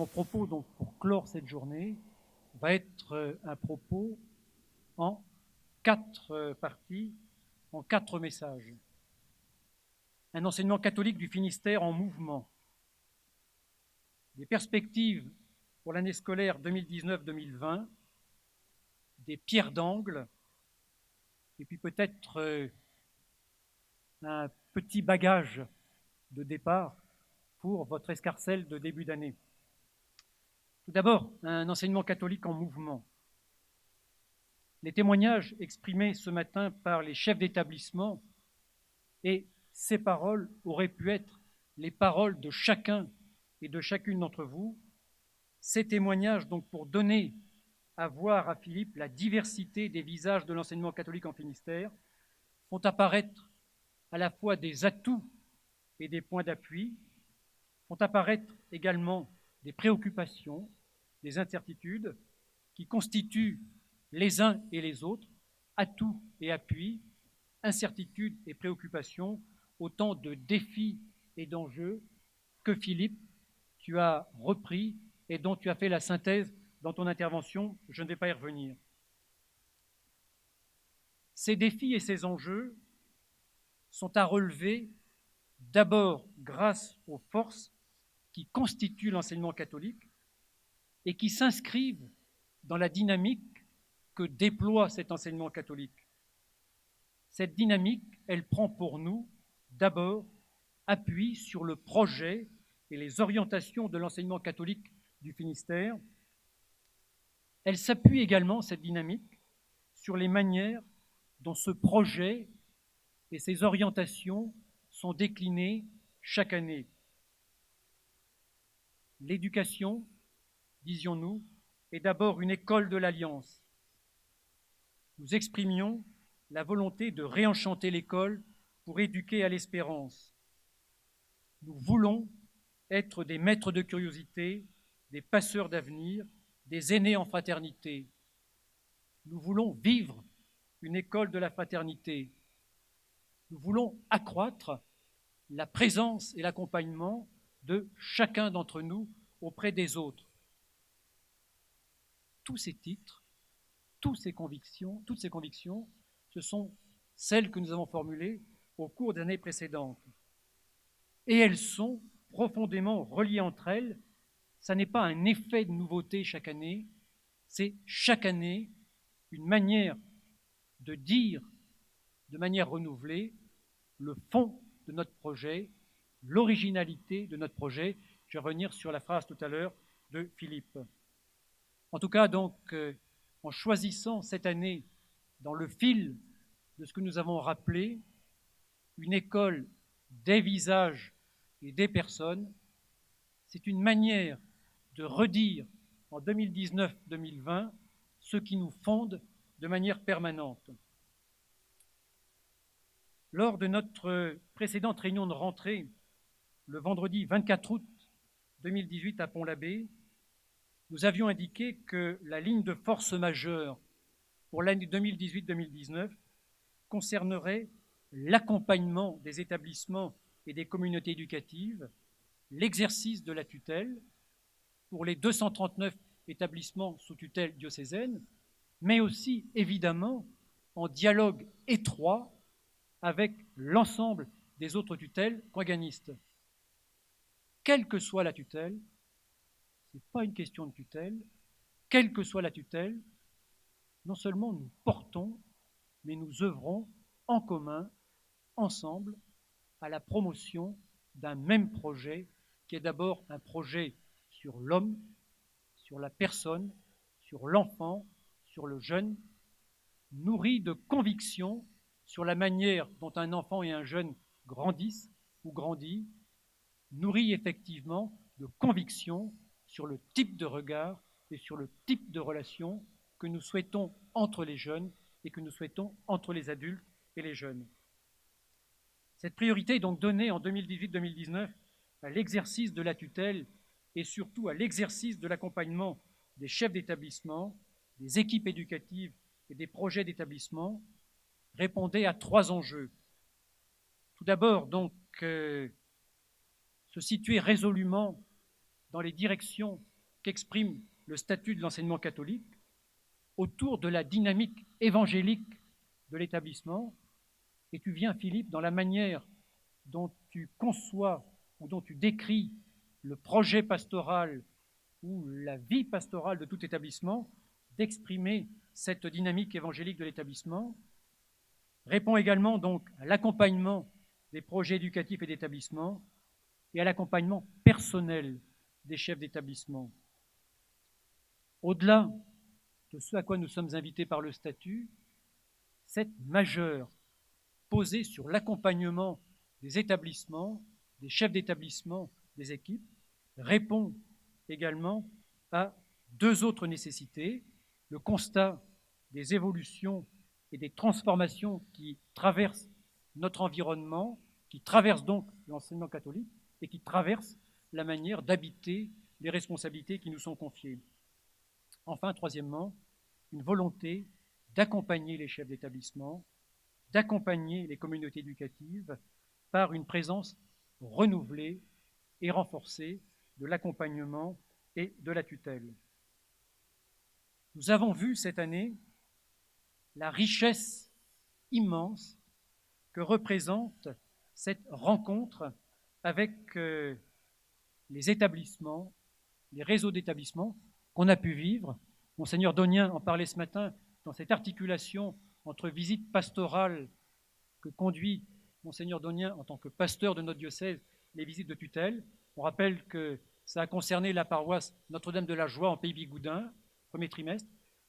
mon propos, donc, pour clore cette journée, va être un propos en 4 parties, en 4 messages. Un enseignement catholique du Finistère en mouvement, des perspectives pour l'année scolaire 2019-2020, des pierres d'angle, et puis peut-être un petit bagage de départ pour votre escarcelle de début d'année. Tout d'abord, un enseignement catholique en mouvement. Les témoignages exprimés ce matin par les chefs d'établissement et ces paroles auraient pu être les paroles de chacun et de chacune d'entre vous. Ces témoignages, donc, pour donner à voir à Philippe la diversité des visages de l'enseignement catholique en Finistère, font apparaître à la fois des atouts et des points d'appui, font apparaître également des préoccupations, des incertitudes qui constituent les uns et les autres, atouts et appuis, incertitudes et préoccupations, autant de défis et d'enjeux que Philippe, tu as repris et dont tu as fait la synthèse dans ton intervention. Je ne vais pas y revenir. Ces défis et ces enjeux sont à relever d'abord grâce aux forces qui constituent l'enseignement catholique et qui s'inscrivent dans la dynamique que déploie cet enseignement catholique. Cette dynamique, elle prend pour nous d'abord appui sur le projet et les orientations de l'enseignement catholique du Finistère. Elle s'appuie également, cette dynamique, sur les manières dont ce projet et ces orientations sont déclinées chaque année. L'éducation, disions-nous, est d'abord une école de l'Alliance. Nous exprimions la volonté de réenchanter l'école pour éduquer à l'espérance. Nous voulons être des maîtres de curiosité, des passeurs d'avenir, des aînés en fraternité. Nous voulons vivre une école de la fraternité. Nous voulons accroître la présence et l'accompagnement de chacun d'entre nous auprès des autres. Tous ces titres, toutes ces convictions, ce sont celles que nous avons formulées au cours des années précédentes. Et elles sont profondément reliées entre elles. Ça n'est pas un effet de nouveauté chaque année, c'est chaque année une manière de dire de manière renouvelée le fond de notre projet, l'originalité de notre projet. Je vais revenir sur la phrase tout à l'heure de Philippe. En tout cas, donc, en choisissant cette année, dans le fil de ce que nous avons rappelé, une école des visages et des personnes, c'est une manière de redire en 2019-2020 ce qui nous fonde de manière permanente. Lors de notre précédente réunion de rentrée, le vendredi 24 août 2018 à Pont-l'Abbé, nous avions indiqué que la ligne de force majeure pour l'année 2018-2019 concernerait l'accompagnement des établissements et des communautés éducatives, l'exercice de la tutelle pour les 239 établissements sous tutelle diocésaine, mais aussi, évidemment, en dialogue étroit avec l'ensemble des autres tutelles conganistes. Quelle que soit la tutelle, ce n'est pas une question de tutelle, quelle que soit la tutelle, non seulement nous portons, mais nous œuvrons en commun, ensemble, à la promotion d'un même projet qui est d'abord un projet sur l'homme, sur la personne, sur l'enfant, sur le jeune, nourri de convictions sur la manière dont un enfant et un jeune grandissent ou grandit, nourri effectivement de convictions sur le type de regard et sur le type de relation que nous souhaitons entre les jeunes et que nous souhaitons entre les adultes et les jeunes. Cette priorité est donc donnée en 2018-2019 à l'exercice de la tutelle et surtout à l'exercice de l'accompagnement des chefs d'établissement, des équipes éducatives et des projets d'établissement, répondait à 3 enjeux. Tout d'abord, donc, se situer résolument dans les directions qu'exprime le statut de l'enseignement catholique autour de la dynamique évangélique de l'établissement. Et tu viens, Philippe, dans la manière dont tu conçois ou dont tu décris le projet pastoral ou la vie pastorale de tout établissement, d'exprimer cette dynamique évangélique de l'établissement. Répond également donc à l'accompagnement des projets éducatifs et d'établissement et à l'accompagnement personnel des chefs d'établissement. Au-delà de ce à quoi nous sommes invités par le statut, cette majeure posée sur l'accompagnement des établissements, des chefs d'établissement, des équipes, répond également à deux autres nécessités, le constat des évolutions et des transformations qui traversent notre environnement, qui traversent donc l'enseignement catholique et qui traversent la manière d'habiter les responsabilités qui nous sont confiées. Enfin, troisièmement, une volonté d'accompagner les chefs d'établissement, d'accompagner les communautés éducatives par une présence renouvelée et renforcée de l'accompagnement et de la tutelle. Nous avons vu cette année la richesse immense que représente cette rencontre avec les établissements, les réseaux d'établissements qu'on a pu vivre. Monseigneur Donien en parlait ce matin dans cette articulation entre visite pastorale que conduit Monseigneur Donien en tant que pasteur de notre diocèse, les visites de tutelle. On rappelle que ça a concerné la paroisse Notre-Dame de la Joie en Pays Bigoudin, premier trimestre,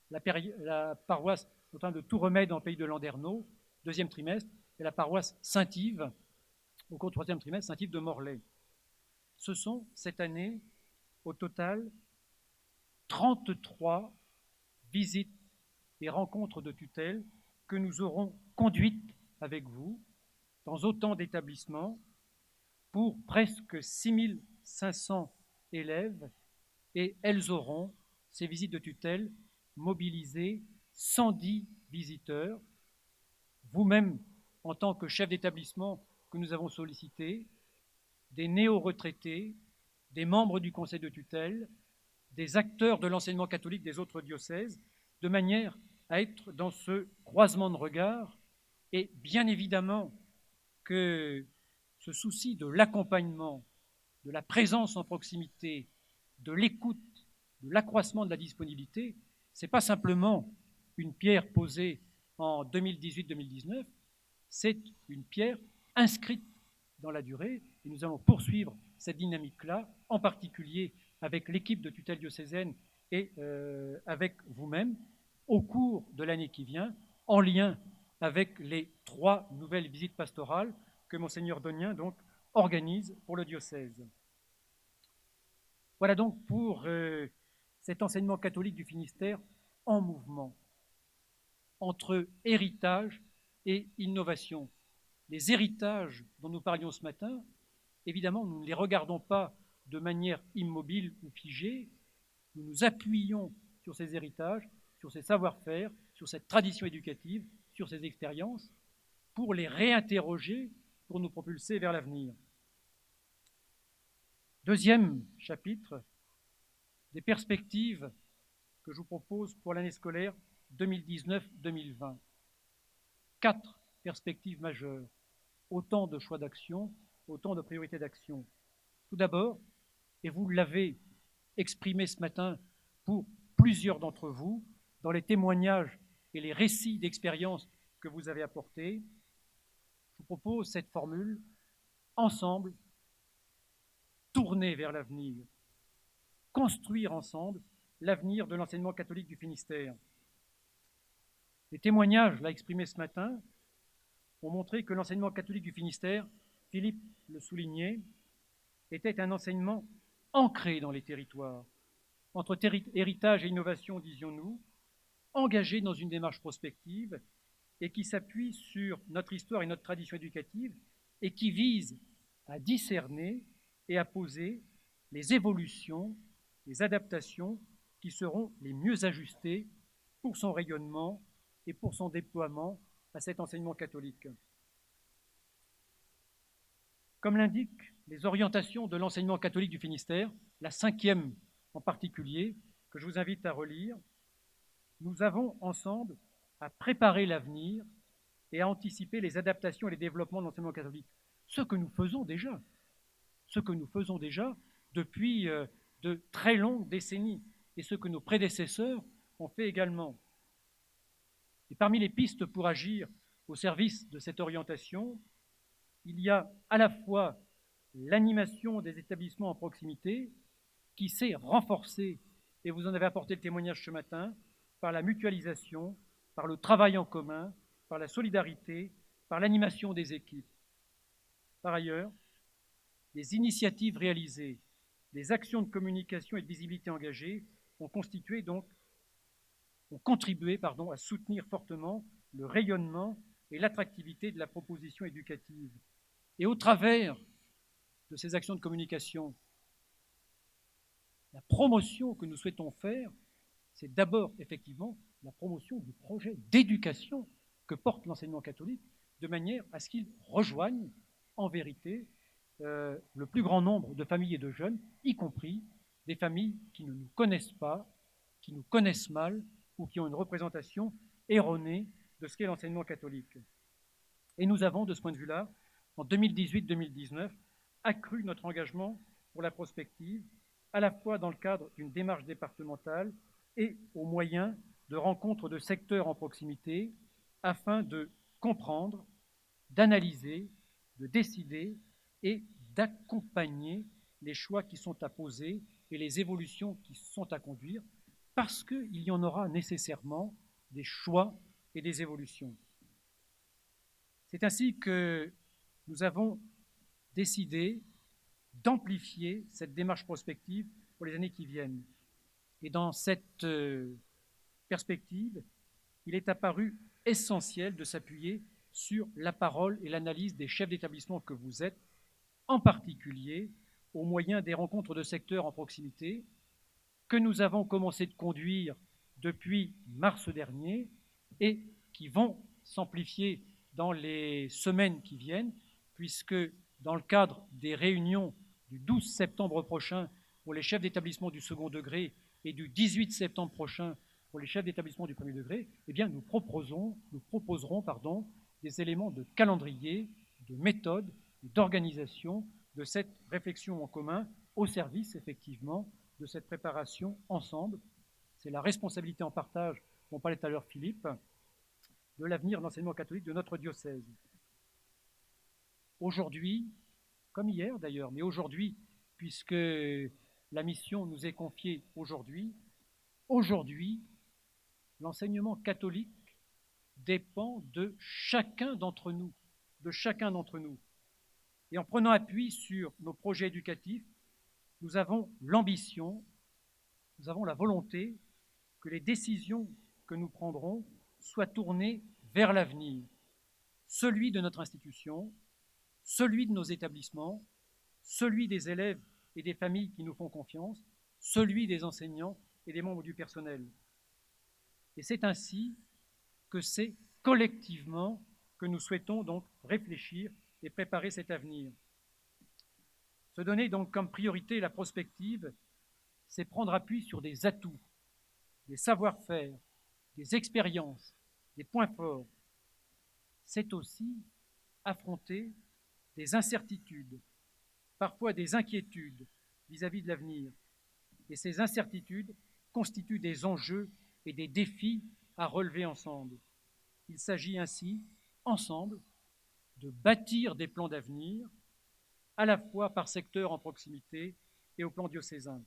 la paroisse Notre-Dame de Tout-Remède en Pays de Landerneau, deuxième trimestre, et la paroisse Saint-Yves, au cours du troisième trimestre, Saint-Yves de Morlaix. Ce sont, cette année, au total, 33 visites et rencontres de tutelle que nous aurons conduites avec vous dans autant d'établissements pour presque 6500 élèves, et elles auront, ces visites de tutelle, mobilisé 110 visiteurs. Vous-même, en tant que chef d'établissement que nous avons sollicité, des néo-retraités, des membres du conseil de tutelle, des acteurs de l'enseignement catholique des autres diocèses, de manière à être dans ce croisement de regards. Et bien évidemment que ce souci de l'accompagnement, de la présence en proximité, de l'écoute, de l'accroissement de la disponibilité, ce n'est pas simplement une pierre posée en 2018-2019, c'est une pierre inscrite dans la durée, et nous allons poursuivre cette dynamique-là, en particulier avec l'équipe de tutelle diocésaine et avec vous-même, au cours de l'année qui vient, en lien avec les 3 nouvelles visites pastorales que Monseigneur Donien donc organise pour le diocèse. Voilà donc pour cet enseignement catholique du Finistère en mouvement, entre héritage et innovation. Les héritages dont nous parlions ce matin, évidemment, nous ne les regardons pas de manière immobile ou figée, nous nous appuyons sur ces héritages, sur ces savoir-faire, sur cette tradition éducative, sur ces expériences, pour les réinterroger, pour nous propulser vers l'avenir. Deuxième chapitre, des perspectives que je vous propose pour l'année scolaire 2019-2020. 4 perspectives majeures, autant de choix d'action, autant de priorités d'action. Tout d'abord, et vous l'avez exprimé ce matin pour plusieurs d'entre vous, dans les témoignages et les récits d'expériences que vous avez apportés, je vous propose cette formule, ensemble, tourner vers l'avenir, construire ensemble l'avenir de l'enseignement catholique du Finistère. Les témoignages, là exprimés ce matin, ont montré que l'enseignement catholique du Finistère, Philippe le soulignait, était un enseignement ancré dans les territoires, entre héritage et innovation, disions-nous, engagé dans une démarche prospective et qui s'appuie sur notre histoire et notre tradition éducative et qui vise à discerner et à poser les évolutions, les adaptations qui seront les mieux ajustées pour son rayonnement et pour son déploiement à cet enseignement catholique. Comme l'indiquent les orientations de l'enseignement catholique du Finistère, la 5e en particulier, que je vous invite à relire. Nous avons ensemble à préparer l'avenir et à anticiper les adaptations et les développements de l'enseignement catholique. Ce que nous faisons déjà depuis de très longues décennies, et ce que nos prédécesseurs ont fait également. Et parmi les pistes pour agir au service de cette orientation, il y a à la fois l'animation des établissements en proximité, qui s'est renforcée, et vous en avez apporté le témoignage ce matin, par la mutualisation, par le travail en commun, par la solidarité, par l'animation des équipes. Par ailleurs, les initiatives réalisées, les actions de communication et de visibilité engagées ont contribué à soutenir fortement le rayonnement et l'attractivité de la proposition éducative. Et au travers de ces actions de communication, la promotion que nous souhaitons faire, c'est d'abord effectivement la promotion du projet d'éducation que porte l'enseignement catholique, de manière à ce qu'il rejoigne en vérité le plus grand nombre de familles et de jeunes, y compris des familles qui ne nous connaissent pas, qui nous connaissent mal ou qui ont une représentation erronée de ce qu'est l'enseignement catholique. Et nous avons, de ce point de vue-là, en 2018-2019, accru notre engagement pour la prospective, à la fois dans le cadre d'une démarche départementale et au moyen de rencontres de secteurs en proximité, afin de comprendre, d'analyser, de décider et d'accompagner les choix qui sont à poser et les évolutions qui sont à conduire, parce qu'il y en aura nécessairement des choix et des évolutions. C'est ainsi que nous avons décidé d'amplifier cette démarche prospective pour les années qui viennent. Et dans cette perspective, il est apparu essentiel de s'appuyer sur la parole et l'analyse des chefs d'établissement que vous êtes, en particulier au moyen des rencontres de secteurs en proximité que nous avons commencé de conduire depuis mars dernier et qui vont s'amplifier dans les semaines qui viennent, puisque dans le cadre des réunions du 12 septembre prochain pour les chefs d'établissement du second degré et du 18 septembre prochain pour les chefs d'établissement du premier degré, eh bien, nous proposerons des éléments de calendrier, de méthode, d'organisation de cette réflexion en commun au service, effectivement, de cette préparation ensemble. C'est la responsabilité en partage, dont parlait tout à l'heure Philippe, de l'avenir de l'enseignement catholique de notre diocèse. Aujourd'hui, comme hier d'ailleurs, mais aujourd'hui, puisque la mission nous est confiée aujourd'hui, l'enseignement catholique dépend de chacun d'entre nous, Et en prenant appui sur nos projets éducatifs, nous avons l'ambition, nous avons la volonté que les décisions que nous prendrons soient tournées vers l'avenir, celui de notre institution, celui de nos établissements, celui des élèves et des familles qui nous font confiance, celui des enseignants et des membres du personnel. Et c'est ainsi que c'est collectivement que nous souhaitons donc réfléchir et préparer cet avenir. Se donner donc comme priorité la prospective, c'est prendre appui sur des atouts, des savoir-faire, des expériences, des points forts. C'est aussi affronter des incertitudes, parfois des inquiétudes vis-à-vis de l'avenir. Et ces incertitudes constituent des enjeux et des défis à relever ensemble. Il s'agit ainsi, ensemble, de bâtir des plans d'avenir, à la fois par secteur en proximité et au plan diocésain.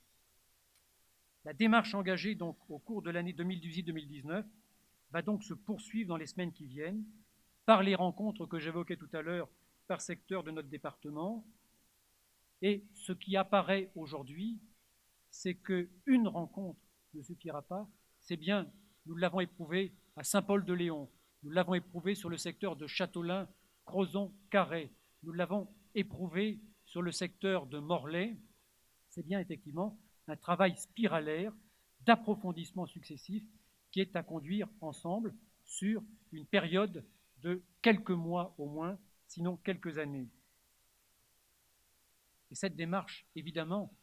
La démarche engagée donc au cours de l'année 2018-2019 va donc se poursuivre dans les semaines qui viennent par les rencontres que j'évoquais tout à l'heure par secteur de notre département. Et ce qui apparaît aujourd'hui, c'est qu'une rencontre ne suffira pas. C'est bien, nous l'avons éprouvé à Saint-Paul-de-Léon, nous l'avons éprouvé sur le secteur de Châteaulin, Crozon, Carhaix, nous l'avons éprouvé sur le secteur de Morlaix. C'est bien effectivement un travail spiralaire d'approfondissement successif qui est à conduire ensemble sur une période de quelques mois au moins, sinon quelques années. Et cette démarche, évidemment,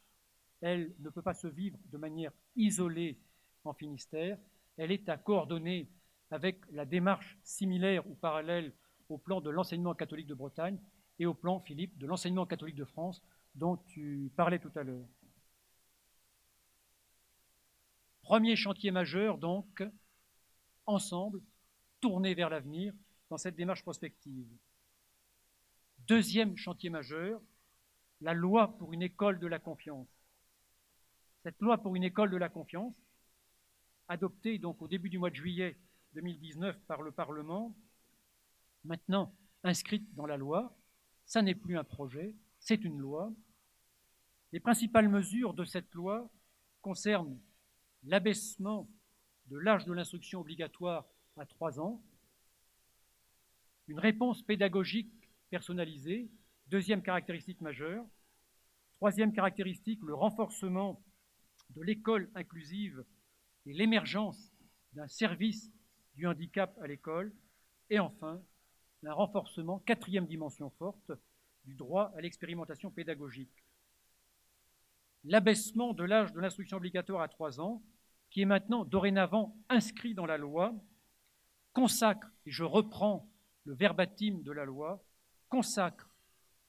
elle ne peut pas se vivre de manière isolée en Finistère, elle est à coordonner avec la démarche similaire ou parallèle au plan de l'enseignement catholique de Bretagne et au plan, Philippe, de l'enseignement catholique de France dont tu parlais tout à l'heure. Premier chantier majeur, donc, ensemble, tourné vers l'avenir dans cette démarche prospective. Deuxième chantier majeur, la loi pour une école de la confiance. Cette loi pour une école de la confiance, adoptée donc au début du mois de juillet 2019 par le Parlement, maintenant inscrite dans la loi, ça n'est plus un projet, c'est une loi. Les principales mesures de cette loi concernent l'abaissement de l'âge de l'instruction obligatoire à 3 ans, une réponse pédagogique personnalisée, deuxième caractéristique majeure. Troisième caractéristique, le renforcement de l'école inclusive et l'émergence d'un service du handicap à l'école. Et enfin, un renforcement, quatrième dimension forte, du droit à l'expérimentation pédagogique. L'abaissement de l'âge de l'instruction obligatoire à 3 ans, qui est maintenant dorénavant inscrit dans la loi, consacre, et je reprends le verbatim de la loi, consacre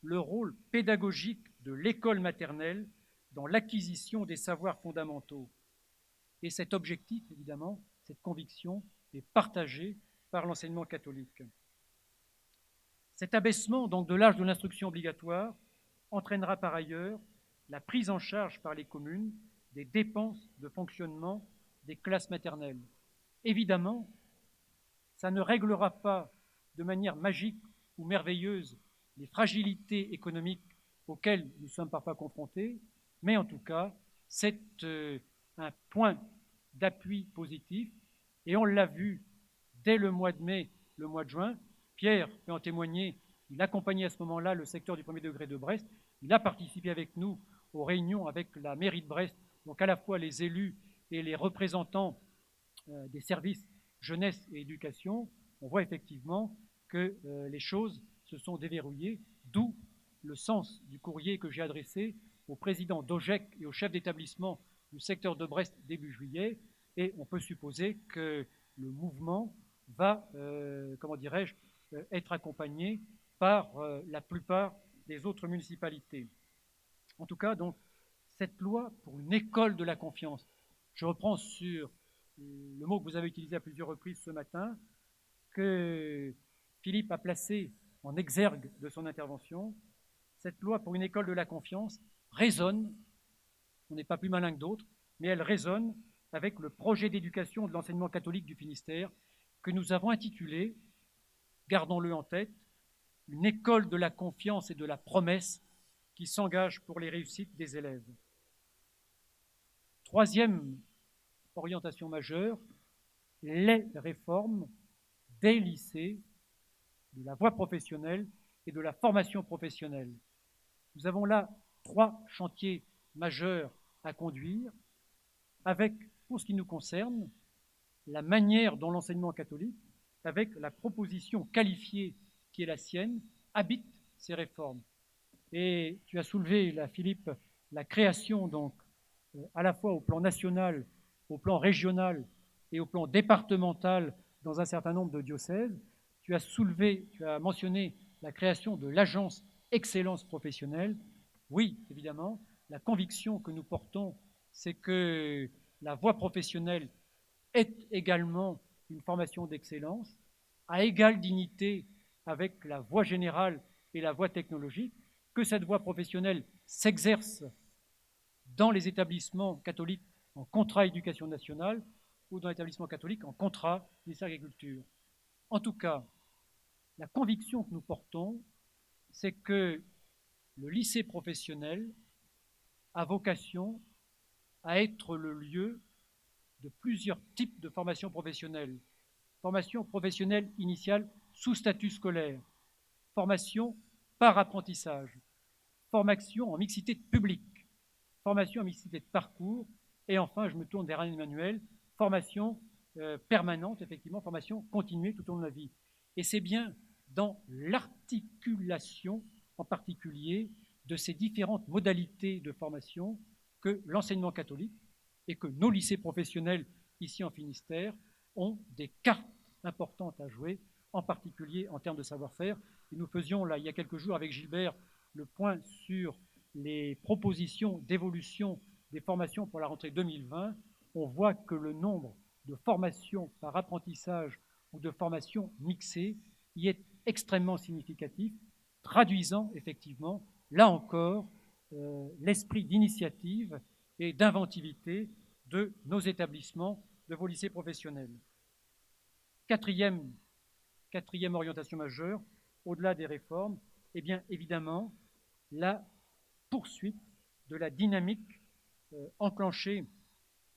le rôle pédagogique de l'école maternelle dans l'acquisition des savoirs fondamentaux. Et cet objectif, évidemment, cette conviction est partagée par l'enseignement catholique. Cet abaissement donc de l'âge de l'instruction obligatoire entraînera par ailleurs la prise en charge par les communes des dépenses de fonctionnement des classes maternelles. Évidemment, ça ne réglera pas de manière magique ou merveilleuse les fragilités économiques auxquelles nous sommes parfois confrontés, mais en tout cas, c'est un point d'appui positif, et on l'a vu dès le mois de mai, le mois de juin. Pierre peut en témoigner, il accompagnait à ce moment-là le secteur du premier degré de Brest, il a participé avec nous aux réunions avec la mairie de Brest, donc à la fois les élus et les représentants des services jeunesse et éducation. On voit effectivement que les choses se sont déverrouillées, d'où le sens du courrier que j'ai adressé au président d'OGEC et au chef d'établissement du secteur de Brest début juillet, et on peut supposer que le mouvement va, être accompagné par la plupart des autres municipalités. En tout cas, donc, cette loi pour une école de la confiance, je reprends sur le mot que vous avez utilisé à plusieurs reprises ce matin, que Philippe a placé en exergue de son intervention. Cette loi pour une école de la confiance résonne, on n'est pas plus malin que d'autres, mais elle résonne avec le projet d'éducation de l'enseignement catholique du Finistère que nous avons intitulé, gardons-le en tête, une école de la confiance et de la promesse qui s'engage pour les réussites des élèves. Troisième orientation majeure, les réformes des lycées, de la voie professionnelle et de la formation professionnelle. Nous avons là 3 chantiers majeurs à conduire, avec, pour ce qui nous concerne, la manière dont l'enseignement catholique, avec la proposition qualifiée qui est la sienne, habite ces réformes. Et tu as soulevé, là, Philippe, la création, donc, à la fois au plan national, au plan régional et au plan départemental dans un certain nombre de diocèses. Tu as mentionné la création de l'agence Excellence professionnelle. Oui, évidemment, la conviction que nous portons, c'est que la voie professionnelle est également une formation d'excellence, à égale dignité avec la voie générale et la voie technologique, que cette voie professionnelle s'exerce dans les établissements catholiques en contrat éducation nationale ou dans l'établissement catholique en contrat ministère de l'Agriculture. En tout cas, la conviction que nous portons, c'est que le lycée professionnel a vocation à être le lieu de plusieurs types de formations professionnelles. Formation professionnelle initiale sous statut scolaire, formation par apprentissage, formation en mixité de public, formation en mixité de parcours, et enfin, je me tourne vers Anne-Emmanuel, formation permanente, effectivement, formation continuée tout au long de la vie. Et c'est bien dans l'articulation, en particulier, de ces différentes modalités de formation que l'enseignement catholique et que nos lycées professionnels ici en Finistère ont des cartes importantes à jouer, en particulier en termes de savoir-faire. Et nous faisions là, il y a quelques jours avec Gilbert, le point sur les propositions d'évolution des formations pour la rentrée 2020. On voit que le nombre de formations par apprentissage ou de formations mixées y est extrêmement significatif, traduisant effectivement, là encore, l'esprit d'initiative et d'inventivité de nos établissements, de vos lycées professionnels. Quatrième orientation majeure, au-delà des réformes, eh bien évidemment, la poursuite de la dynamique enclenchée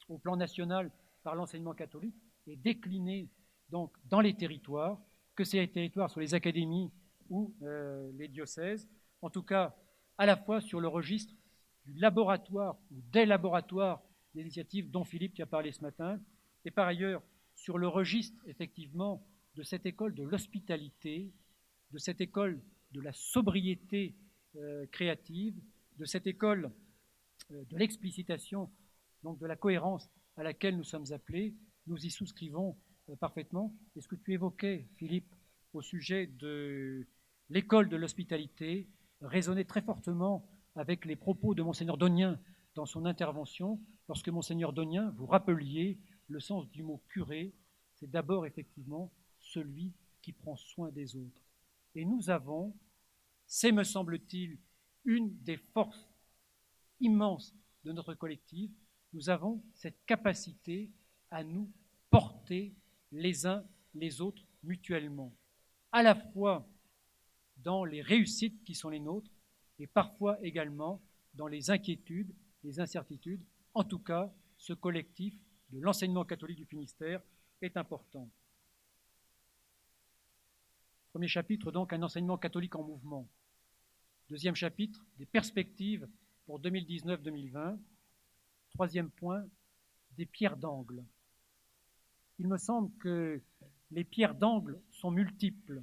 au plan national par l'enseignement catholique et déclinée donc dans les territoires, que ces territoires soient les académies ou les diocèses, en tout cas à la fois sur le registre du laboratoire ou des laboratoires d'initiatives dont Philippe qui a parlé ce matin, et par ailleurs sur le registre effectivement de cette école de l'hospitalité, de cette école de la sobriété créative, de cette école de l'explicitation, donc de la cohérence à laquelle nous sommes appelés, nous y souscrivons parfaitement. Et ce que tu évoquais, Philippe, au sujet de l'école de l'hospitalité, résonnait très fortement avec les propos de Monseigneur Donien dans son intervention, lorsque Monseigneur Donien, vous rappeliez le sens du mot curé, c'est d'abord effectivement celui qui prend soin des autres. Et nous avons, c'est me semble-t-il, une des forces immenses de notre collectif, nous avons cette capacité à nous porter les uns les autres mutuellement, à la fois dans les réussites qui sont les nôtres et parfois également dans les inquiétudes, les incertitudes. En tout cas, ce collectif de l'enseignement catholique du Finistère est important. Premier chapitre, donc, un enseignement catholique en mouvement. Deuxième chapitre, des perspectives pour 2019-2020. Troisième point, des pierres d'angle. Il me semble que les pierres d'angle sont multiples.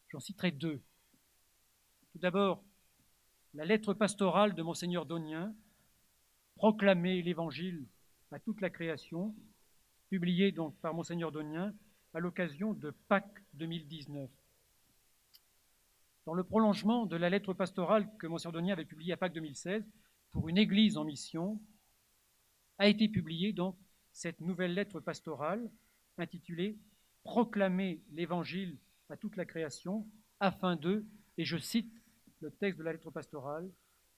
J'en citerai deux. Tout d'abord, la lettre pastorale de Monseigneur Donien, proclamer l'Évangile à toute la création, publiée donc par Monseigneur Donien à l'occasion de Pâques 2019. Dans le prolongement de la lettre pastorale que Monseigneur Donien avait publiée à Pâques 2016 pour une église en mission, a été publiée donc cette nouvelle lettre pastorale intitulée « Proclamer l'Évangile à toute la création afin de », et je cite le texte de la lettre pastorale,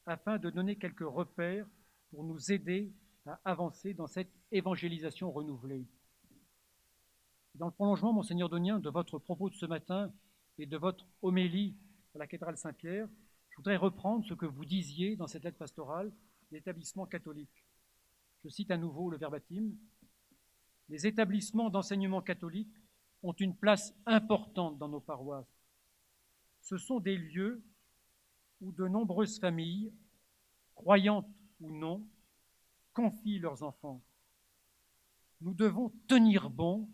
afin de donner quelques repères pour nous aider à avancer dans cette évangélisation renouvelée. Dans le prolongement, Monseigneur Donien, de votre propos de ce matin et de votre homélie à la cathédrale Saint-Pierre, je voudrais reprendre ce que vous disiez dans cette lettre pastorale d'établissement catholique. Je cite à nouveau le verbatim. « Les établissements d'enseignement catholique ont une place importante dans nos paroisses. Ce sont des lieux où de nombreuses familles, croyantes ou non, confient leurs enfants. Nous devons tenir bon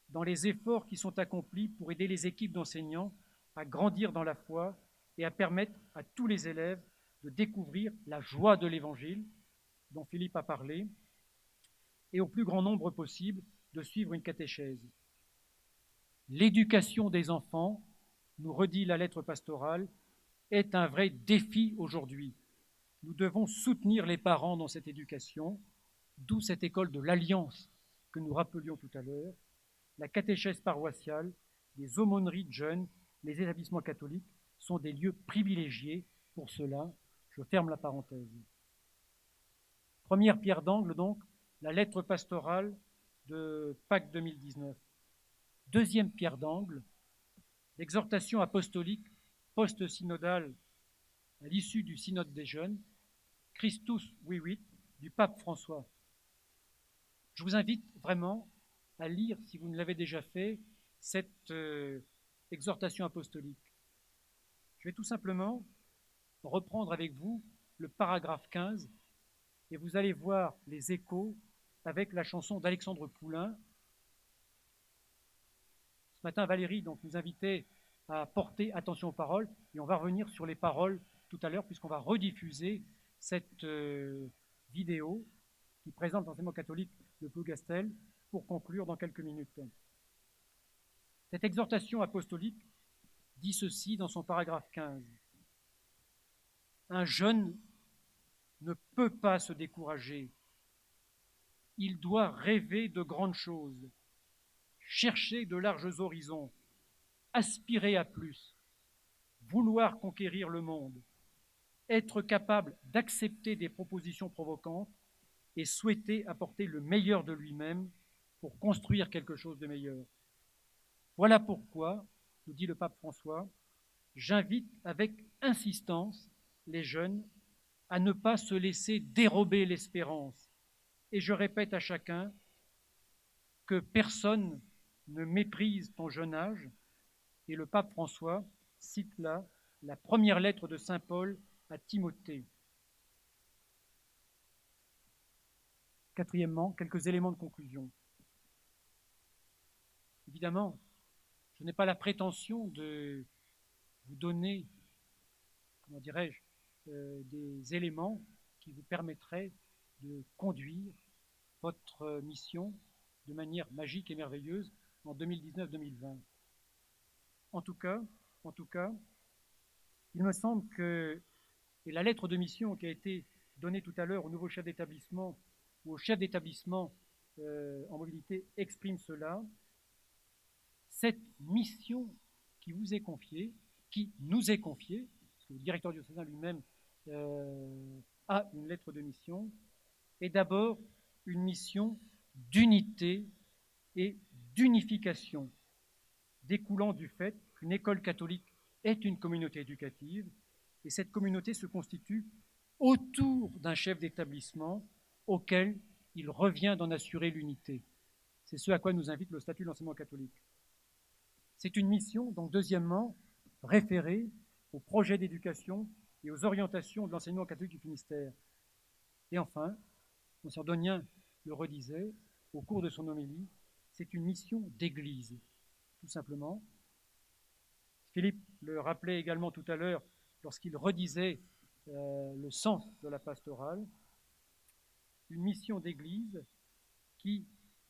dans les efforts qui sont accomplis pour aider les équipes d'enseignants à grandir dans la foi et à permettre à tous les élèves de découvrir la joie de l'Évangile, dont Philippe a parlé, et au plus grand nombre possible de suivre une catéchèse. L'éducation des enfants, nous redit la lettre pastorale, est un vrai défi aujourd'hui. Nous devons soutenir les parents dans cette éducation, d'où cette école de l'Alliance que nous rappelions tout à l'heure, la catéchèse paroissiale, les aumôneries de jeunes, les établissements catholiques sont des lieux privilégiés pour cela. Je ferme la parenthèse. Première pierre d'angle, donc, la lettre pastorale de Pâques 2019. Deuxième pierre d'angle, l'exhortation apostolique post-synodale à l'issue du synode des jeunes, Christus Vivit, du pape François. Je vous invite vraiment à lire, si vous ne l'avez déjà fait, cette exhortation apostolique. Je vais tout simplement reprendre avec vous le paragraphe 15 et vous allez voir les échos avec la chanson d'Alexandre Poulain. Ce matin, Valérie donc, nous invitait à porter attention aux paroles et on va revenir sur les paroles tout à l'heure puisqu'on va rediffuser cette vidéo qui présente l'enseignement catholique de Plougastel pour conclure dans quelques minutes. Cette exhortation apostolique dit ceci dans son paragraphe 15. Un jeune ne peut pas se décourager. Il doit rêver de grandes choses, chercher de larges horizons, aspirer à plus, vouloir conquérir le monde, être capable d'accepter des propositions provocantes et souhaiter apporter le meilleur de lui-même pour construire quelque chose de meilleur. Voilà pourquoi, nous dit le pape François, j'invite avec insistance les jeunes à ne pas se laisser dérober l'espérance. Et je répète à chacun que personne ne méprise ton jeune âge. Et le pape François cite là la première lettre de saint Paul à Timothée. Quatrièmement, quelques éléments de conclusion. Évidemment, je n'ai pas la prétention de vous donner, comment dirais-je, des éléments qui vous permettraient de conduire votre mission de manière magique et merveilleuse en 2019-2020. En tout cas, il me semble que, et la lettre de mission qui a été donnée tout à l'heure au nouveau chef d'établissement ou au chef d'établissement en mobilité exprime cela, cette mission qui vous est confiée, qui nous est confiée, parce que le directeur diocésain lui-même a une lettre de mission, est d'abord une mission d'unité et d'unification, découlant du fait qu'une école catholique est une communauté éducative, et cette communauté se constitue autour d'un chef d'établissement auquel il revient d'en assurer l'unité. C'est ce à quoi nous invite le statut de l'enseignement catholique. C'est une mission, donc deuxièmement, référée au projet d'éducation et aux orientations de l'enseignement catholique du Finistère. Et enfin, Monseigneur Donien le redisait au cours de son homélie, c'est une mission d'église, tout simplement. Philippe le rappelait également tout à l'heure lorsqu'il redisait le sens de la pastorale, une mission d'église qui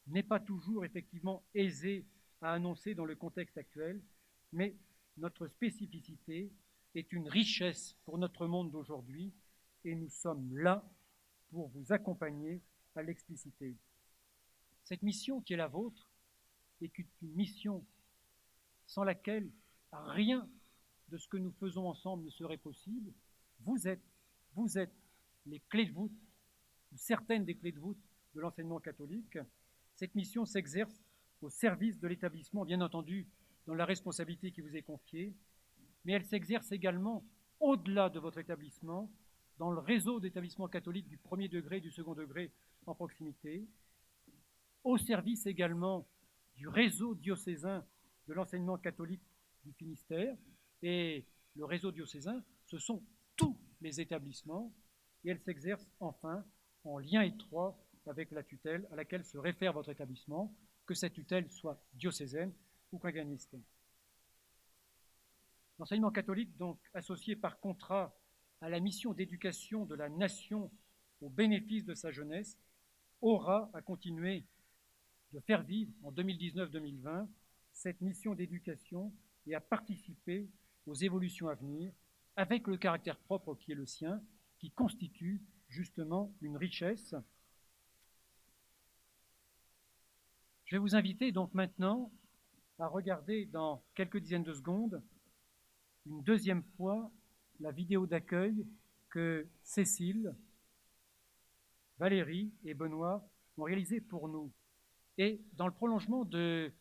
n'est pas toujours effectivement aisée à annoncer dans le contexte actuel, mais notre spécificité est une richesse pour notre monde d'aujourd'hui et nous sommes là pour vous accompagner à l'expliciter. Cette mission qui est la vôtre est une mission sans laquelle rien de ce que nous faisons ensemble ne serait possible. Vous êtes les clés de voûte, ou certaines des clés de voûte de l'enseignement catholique. Cette mission s'exerce au service de l'établissement, bien entendu, dans la responsabilité qui vous est confiée, mais elle s'exerce également au-delà de votre établissement, dans le réseau d'établissements catholiques du premier degré et du second degré en proximité, au service également du réseau diocésain de l'enseignement catholique du Finistère. Et le réseau diocésain, ce sont tous les établissements, et elle s'exerce enfin en lien étroit avec la tutelle à laquelle se réfère votre établissement, que cette tutelle soit diocésaine ou congréganiste. L'enseignement catholique, donc associé par contrat à la mission d'éducation de la nation au bénéfice de sa jeunesse, aura à continuer de faire vivre en 2019-2020 cette mission d'éducation et à participer aux évolutions à venir avec le caractère propre qui est le sien, qui constitue justement une richesse. Je vais vous inviter donc maintenant à regarder dans quelques dizaines de secondes une deuxième fois la vidéo d'accueil que Cécile, Valérie et Benoît ont réalisée pour nous. Et dans le prolongement de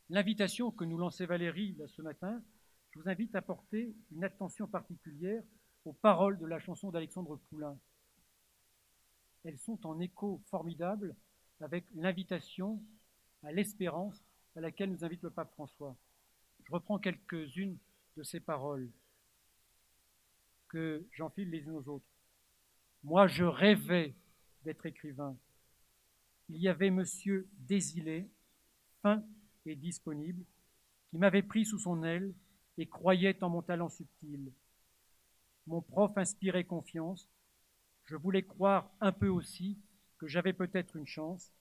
l'invitation que nous lançait Valérie là, ce matin, je vous invite à porter une attention particulière aux paroles de la chanson d'Alexandre Poulain. Elles sont en écho formidable avec l'invitation à l'espérance à laquelle nous invite le pape François. Je reprends quelques-unes de ces paroles que j'enfile les unes aux autres. Moi, je rêvais d'être écrivain. Il y avait monsieur Désilé, fin et disponible, qui m'avait pris sous son aile et croyait en mon talent subtil. Mon prof inspirait confiance. Je voulais croire un peu aussi que j'avais peut-être une chance.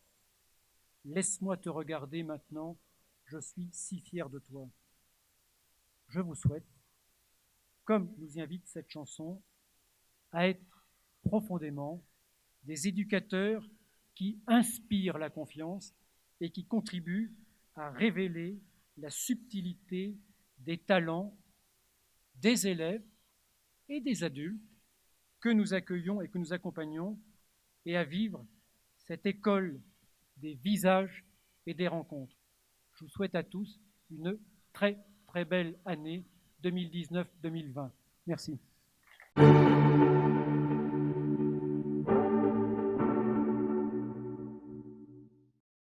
Laisse-moi te regarder maintenant, je suis si fier de toi. Je vous souhaite, comme nous y invite cette chanson, à être profondément des éducateurs qui inspirent la confiance et qui contribuent à révéler la subtilité des talents des élèves et des adultes que nous accueillons et que nous accompagnons, et à vivre cette école des visages et des rencontres. Je vous souhaite à tous une très très belle année 2019-2020. Merci.